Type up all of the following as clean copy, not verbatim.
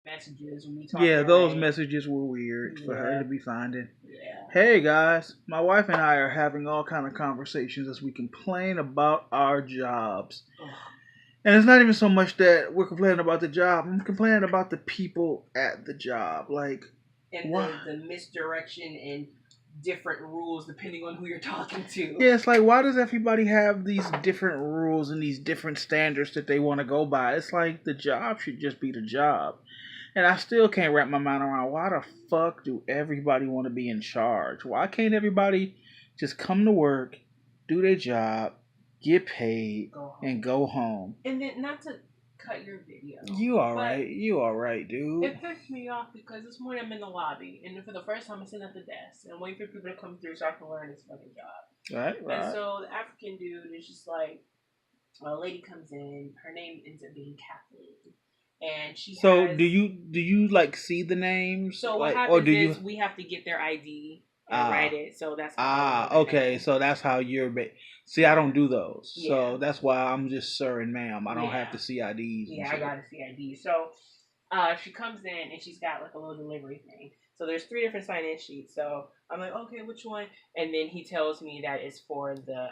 messages when we talking, Yeah, those right? messages were weird for her Yeah, to be finding. yeah. Hey guys, my wife and I are having all kind of conversations as we complain about our jobs. Ugh. And it's not even so much that we're complaining about the job. I'm complaining about the people at the job. Like, And why? the misdirection and different rules depending on who you're talking to. Yeah, it's like, why does everybody have these different rules and these different standards that they want to go by? It's like the job should just be the job. And I still can't wrap my mind around why the fuck do everybody want to be in charge? Why can't everybody just come to work, do their job, get paid, and go home? And then, not to cut your video, You alright. You alright, dude. it pissed me off because this morning I'm in the lobby, and for the first time I'm sitting at the desk and I'm waiting for people to come through so I can learn this fucking job. Right, right. And so the African dude is just like, a lady comes in, her name ends up being Kathleen. And so do you like see the names? So what like, happens is we have to get their ID and write it. So that's okay. So that's how you're. See, I don't do those, yeah. So that's why I'm just sir and ma'am. I don't have to see IDs. Yeah, I gotta see ID. So she comes in and she's got like a little delivery thing. So there's 3 different sign-in sheets. So I'm like, okay, which one? And then he tells me that it's for the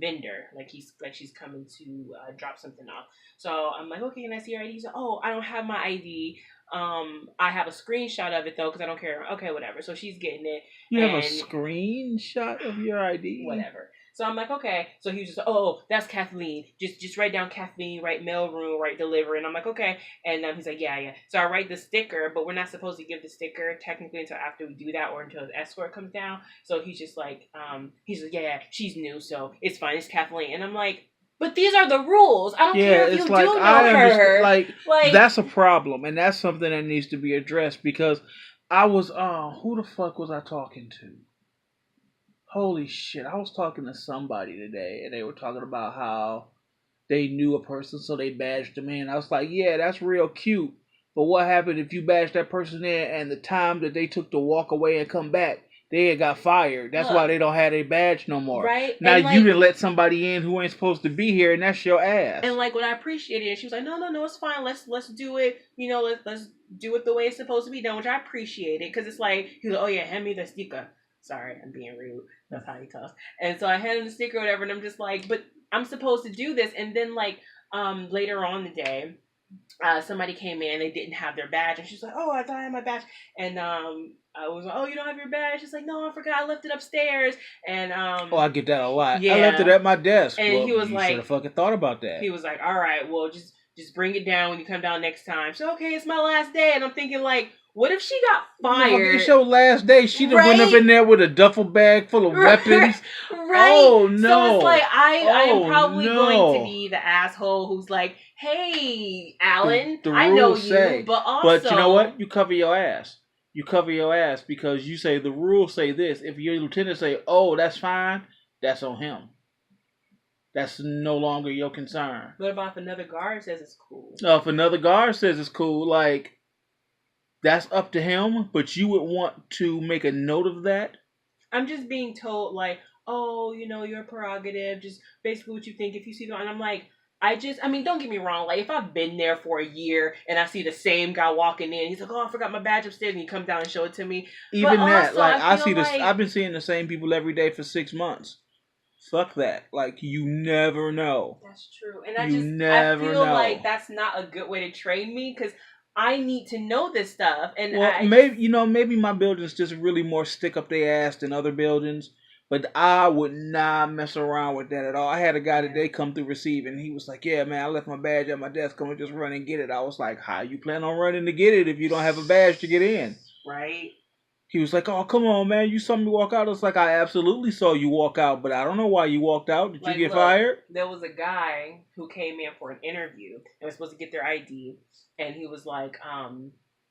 vendor. Like she's coming to drop something off. So I'm like, okay, can I see your ID? He's like, oh, I don't have my ID. I have a screenshot of it though because I don't care. Okay, whatever. So she's getting it. You have a screenshot of your ID? Whatever. So I'm like, okay. So he was just, oh, that's Kathleen. Just write down Kathleen, write mailroom, write delivery. And I'm like, okay. And he's like, yeah. So I write the sticker, but we're not supposed to give the sticker technically until after we do that or until the escort comes down. So he's just like, he's like, yeah, she's new, so it's fine. It's Kathleen. And I'm like, but these are the rules. I don't care if you do know her. Like, that's a problem, and that's something that needs to be addressed because I was, who the fuck was I talking to? Holy shit, I was talking to somebody today, and they were talking about how they knew a person, so they badged them in. I was like, yeah, that's real cute, but what happened if you badged that person in, and the time that they took to walk away and come back, they had got fired. That's why they don't have a badge no more. Right? Now you didn't let somebody in who ain't supposed to be here, and that's your ass. And like what I appreciated, she was like, no, it's fine. Let's do it. You know, let's do it the way it's supposed to be done, which I appreciated because it's like he was like, oh yeah, hand me the sticker. Sorry, I'm being rude. That's how he talks. And so I handed him the sticker or whatever, and I'm just like, but I'm supposed to do this. And then like later on the day, somebody came in, they didn't have their badge, and she's like, oh, I thought I had my badge. And I was like, oh, you don't have your badge? She's like, no, I forgot, I left it upstairs. And oh, I get that a lot. Yeah. I left it at my desk. And he was like, should have fucking thought about that. He was like, all right, well, just bring it down when you come down next time. So okay, it's my last day, and I'm thinking like, what if she got fired? No, it's your last day. She done went up in there with a duffel bag full of weapons. Right. Oh no. So it's like I am probably going to be the asshole who's like, hey, Alan, the I know you, but also, but you know what? You cover your ass. You cover your ass because you say the rules say this. If your lieutenant say, oh, that's fine, that's on him. That's no longer your concern. What about if another guard says it's cool? If another guard says it's cool, like, that's up to him, but you would want to make a note of that? I'm just being told, like, oh, you know, your prerogative, just basically what you think if you see them. And I'm like, don't get me wrong. Like, if I've been there for a year and I see the same guy walking in, he's like, oh, I forgot my badge upstairs, and he comes down and show it to me. Even but that, also, like, I see this. I've been seeing the same people every day for 6 months. Fuck that. Like, you never know. That's true. And I feel know. like that's not a good way to train me because I need to know this stuff. And maybe my building's just really more stick up their ass than other buildings. But I would not mess around with that at all. I had a guy today come through receive, and he was like, yeah, man, I left my badge at my desk. Come and just run and get it. I was like, how you plan on running to get it if you don't have a badge to get in? Right. He was like, oh, come on, man. You saw me walk out. I was like, I absolutely saw you walk out, but I don't know why you walked out. Did you get fired? There was a guy who came in for an interview and was supposed to get their ID. And he was like,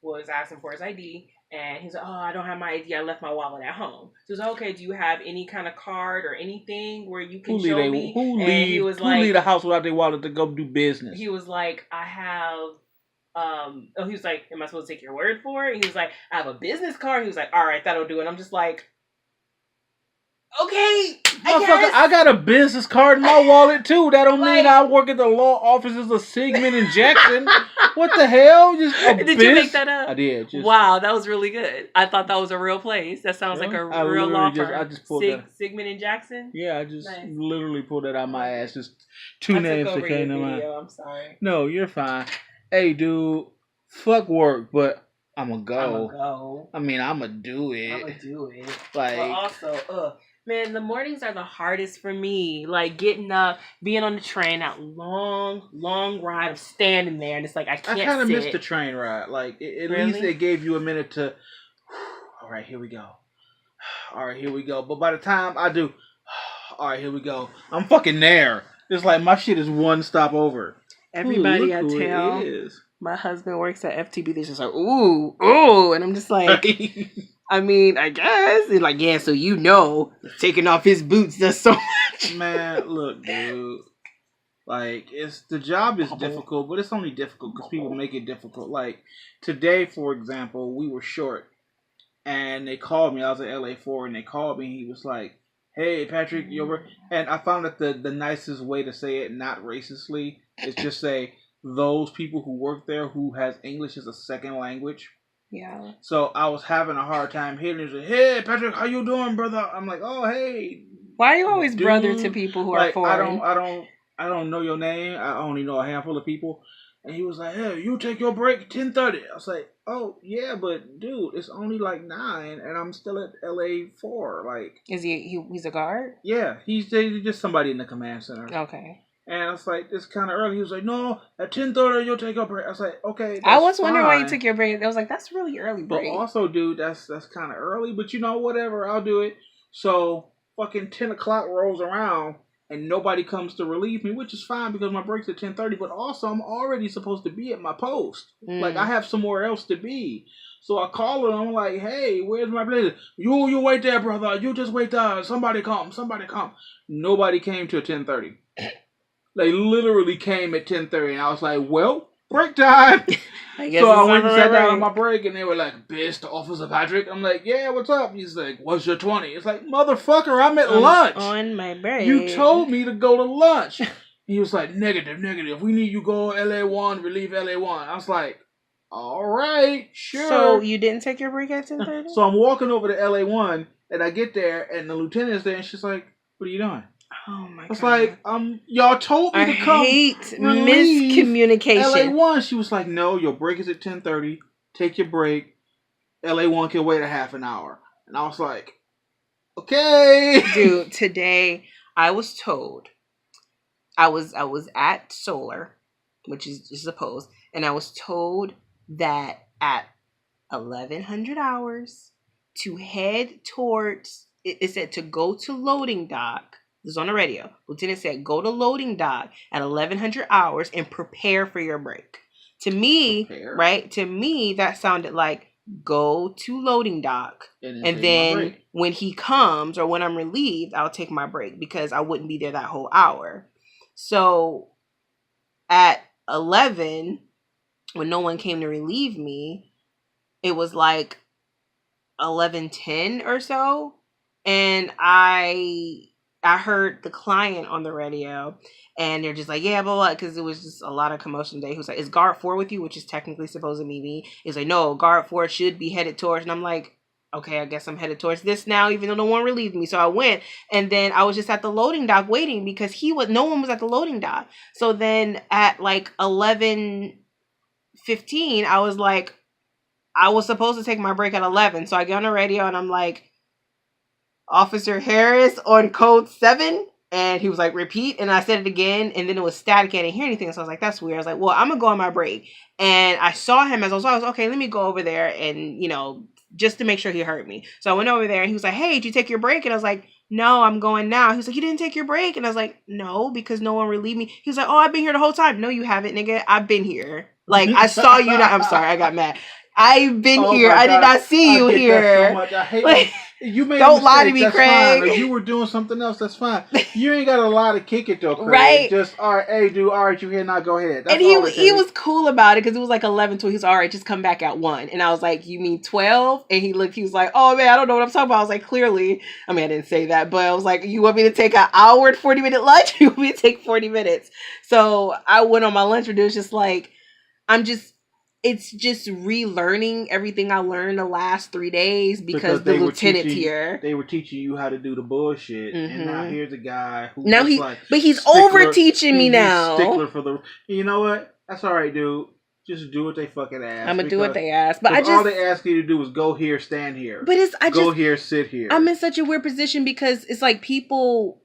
was asking for his ID. And he's like, oh, I don't have my ID. I left my wallet at home. So he's like, okay, do you have any kind of card or anything where you can show me? Who leave the house without their wallet to go do business? He was like, I have... he was like, am I supposed to take your word for it? And he was like, I have a business card. He was like, all right, that'll do it. I'm just like, Okay, Motherfucker, I got a business card in my wallet too. That don't mean I work at the law offices of Sigmund and Jackson. What the hell? Did you make that up? I did. Wow, that was really good. I thought that was a real place. That sounds like a real law firm. I just pulled Sigmund and Jackson? Yeah, I just literally pulled that out of my ass. Just two names that came to mind. I'm sorry. No, you're fine. Hey, dude, fuck work, but I'm gonna go. I mean, I'm gonna do it. Like, but also, man, the mornings are the hardest for me. Like getting up, being on the train, that long ride of standing there, and it's like I can't. I kind of missed the train ride. Like at least it gave you a minute to. All right, here we go. All right, here we go. But by the time I do, all right, here we go. I'm fucking there. It's like my shit is one stop over. Everybody I tell, my husband works at FTB. They're just like, ooh, and I'm just like. I mean, I guess. And like, yeah, so taking off his boots does so much. Man, look, dude. Like, the job is difficult, but it's only difficult because people make it difficult. Like, today, for example, we were short. And they called me. I was at LA4, and they called me. He was like, hey, Patrick, you're over. And I found that the nicest way to say it, not racistly, is just say, those people who work there who has English as a second language. Yeah. So I was having a hard time hearing. He was like, hey, Patrick, how you doing, brother? I'm like, oh, hey. Why are you always brother to people who are foreign? I don't know your name. I only know a handful of people. And he was like, hey, you take your break 10:30. I was like, oh, yeah, but dude, it's only like 9 and I'm still at LA4. Like, is he's a guard? Yeah, he's just somebody in the command center. Okay. And I was like, it's kind of early. He was like, no, at 10:30 you'll take your break. I was like, okay, I was wondering why you took your break. I was like, that's really early break. But also, dude, that's kind of early. But whatever, I'll do it. So fucking 10 o'clock rolls around and nobody comes to relieve me, which is fine because my break's at 10:30. But also, I'm already supposed to be at my post. Like, I have somewhere else to be. So I call her and I'm like, hey, where's my place? You wait there, brother. You just wait there. Somebody come. Nobody came till 10:30. They literally came at 10:30, and I was like, well, break time. So I went and sat down on my break, and they were like, Best Officer Patrick. I'm like, yeah, what's up? He's like, what's your 20? It's like, motherfucker, I'm at lunch. On my break. You told me to go to lunch. He was like, negative. We need you go LA1, relieve LA1. I was like, all right, sure. So you didn't take your break at 10:30? So I'm walking over to LA1, and I get there, and the lieutenant's there, and she's like, what are you doing? Oh my god! It's like, y'all told me to come. I hate miscommunication. LA1, she was like, no, your break is at 10:30. Take your break. LA1 can wait a half an hour. And I was like, okay. Dude, today I was told I was at Solar, which is supposed, and I was told that at 1100 hours to head towards. It said to go to loading dock. This is on the radio. Lieutenant said, go to loading dock at 1100 hours and prepare for your break. To me, that sounded like go to loading dock. And then when he comes or when I'm relieved, I'll take my break because I wouldn't be there that whole hour. So at 11, when no one came to relieve me, it was like 11:10 or so. And I heard the client on the radio, and they're just like, yeah, blah, blah, because it was just a lot of commotion today. He was like, is guard 4 with you? Which is technically supposed to be me. He's like, no, guard 4 should be headed towards. And I'm like, okay, I guess I'm headed towards this now, even though no one relieved me. So I went, and then I was just at the loading dock waiting because no one was at the loading dock. So then at like 11:15, I was like, I was supposed to take my break at 11. So I get on the radio, and I'm like, Officer Harris on code 7, and he was like, repeat, and I said it again, and then it was static. I didn't hear anything, so I was like, that's weird. I was like, well, I'm gonna go on my break, and I saw him as I was okay, let me go over there and just to make sure he heard me. So I went over there, and he was like, hey, did you take your break? And I was like, no, I'm going now. He was like, you didn't take your break? And I was like, no, because no one relieved me. He was like, oh, I've been here the whole time. No, you haven't, nigga. I've been here. Like, I saw you. I'm sorry, I got mad. I've been here. I did not see you here. So much. I hate You made Don't a mistake, lie to me, that's Craig. fine. Or you were doing something else, that's fine. You ain't got a lie to kick it though, Craig. Right. Just, all right, hey, dude, all right, you here now, go ahead. That's and he was cool about it because it was like 11 to. He's all right, just come back at 1. And I was like, you mean 12? And he was like, oh man, I don't know what I'm talking about. I was like, clearly, I mean, I didn't say that, but I was like, you want me to take an hour and 40-minute lunch? You want me to take 40 minutes? So I went on my lunch, and it was just like, it's just relearning everything I learned the last 3 days because the lieutenant's here. They were teaching you how to do the bullshit, and now here's a guy who but he's over teaching me now. Stickler for the. You know what? That's all right, dude. Just do what they fucking ask. I'm gonna do what they ask, but all they ask you to do is go here, stand here. But go here, sit here. I'm in such a weird position because it's like people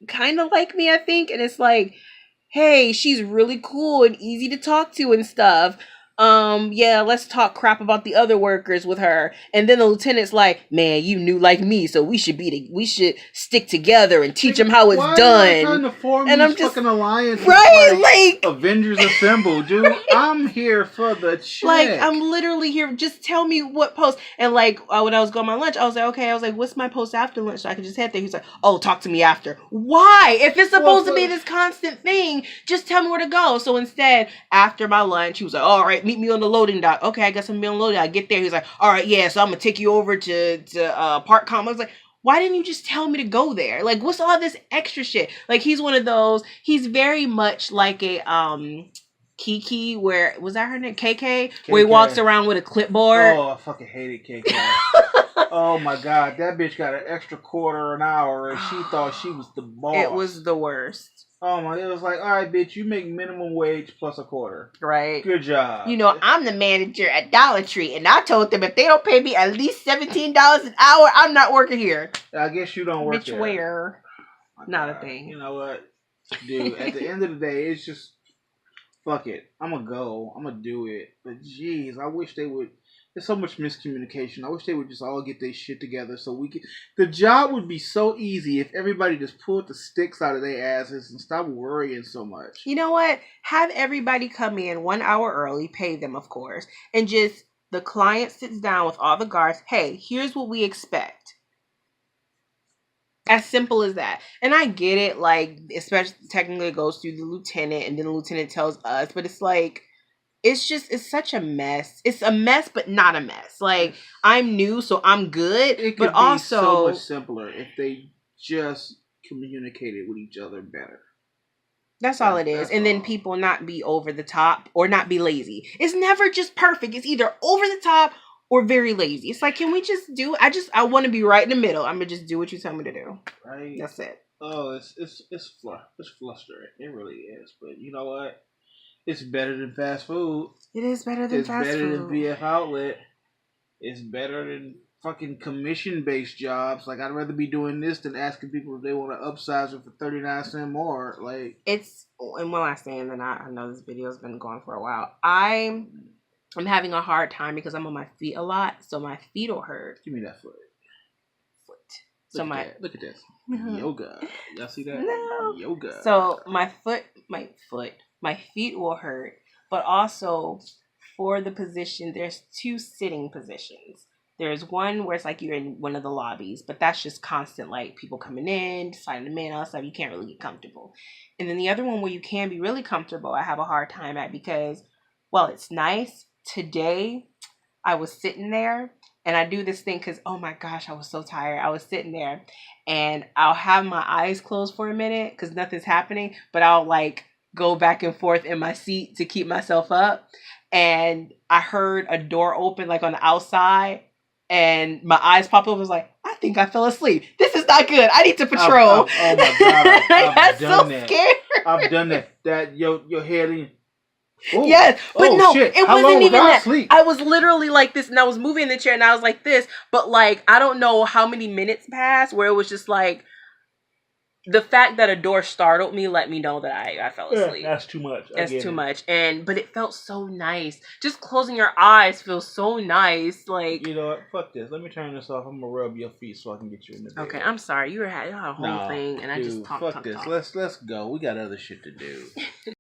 kind of like me, I think, and it's like, hey, she's really cool and easy to talk to and stuff. Yeah, let's talk crap about the other workers with her. And then the lieutenant's like, man, you new like me, so we should stick together and teach them how it's done. Why trying to form and these I'm just fucking alliances, right? Like Avengers Assemble, dude. I'm here for the check. Like, I'm literally here. Just tell me what post. And like, when I was going on my lunch, I was like, okay. I was like, what's my post after lunch? So I could just head there. He's like, oh, talk to me after. Why? If it's supposed to be this constant thing, just tell me where to go. So instead, after my lunch, he was like, all right, meet me on the loading dock. Okay, I guess I'm on loading. I get there. He's like, all right, yeah, so I'm gonna take you over to Partcom. I was like, why didn't you just tell me to go there? Like, what's all this extra shit? Like, he's one of those. He's very much like a Kiki, where was that her name? KK, where he walks around with a clipboard. Oh, I fucking hated KK. Oh my god, that bitch got an extra quarter an hour, and she thought she was the boss. It was the worst. Oh my! It was like, all right, bitch, you make minimum wage plus a quarter. Right. Good job. You know, I'm the manager at Dollar Tree, and I told them if they don't pay me at least $17 an hour, I'm not working here. I guess you don't work bitch, there. where? Not God. A thing. You know what, dude? At the end of the day, it's just fuck it. I'm gonna go. I'm gonna do it. But jeez, I wish they would. There's so much miscommunication. I wish they would just all get their shit together so we could. The job would be so easy if everybody just pulled the sticks out of their asses and stopped worrying so much. You know what? Have everybody come in 1 hour early, pay them, of course, and just the client sits down with all the guards. Hey, here's what we expect. As simple as that. And I get it, like, especially technically it goes through the lieutenant, and then the lieutenant tells us, but it's like, it's such a mess. It's a mess, but not a mess. Like, I'm new, so I'm good. It could but be also so much simpler if they just communicated with each other better. That's all it is. And then people not be over the top or not be lazy. It's never just perfect. It's either over the top or very lazy. It's like, can we just do? I want to be right in the middle. I'm gonna just do what you tell me to do. Right. That's it. Oh, it's flustering. It really is. But you know what? It's better than fast food. It is better than fast food. It's better than VF Outlet. It's better than fucking commission-based jobs. Like, I'd rather be doing this than asking people if they want to upsize it for 39 cents more. Like, and one last thing, and then I know this video's been going for a while. I'm having a hard time because I'm on my feet a lot, so my feet will hurt. Give me that foot. Look at this. Yoga. Y'all see that? No. Yoga. So my feet will hurt, but also for the position, there's 2 sitting positions. There's one where it's like you're in one of the lobbies, but that's just constant, like people coming in, signing them in, all that stuff. You can't really get comfortable. And then the other one where you can be really comfortable, I have a hard time at because, well, it's nice. Today, I was sitting there and I do this thing because, oh my gosh, I was so tired. I was sitting there and I'll have my eyes closed for a minute because nothing's happening, but I'll like go back and forth in my seat to keep myself up. And I heard a door open like on the outside and my eyes popped up. I was like, I think I fell asleep. This is not good. I need to patrol. Oh my God. I got so scared. I've done that. That your head in. Ooh. Yes, but no, shit. it How wasn't long even was that. sleep? I was literally like this, and I was moving in the chair, and I was like this, but like I don't know how many minutes passed where it was just like the fact that a door startled me let me know that I fell asleep. Yeah, that's too much. That's too much, but it felt so nice. Just closing your eyes feels so nice. Like, you know what? Fuck this. Let me turn this off. I'm gonna rub your feet so I can get you in the bed. Okay, I'm sorry. You had a whole thing, and I just talked. Fuck this. Let's go. We got other shit to do.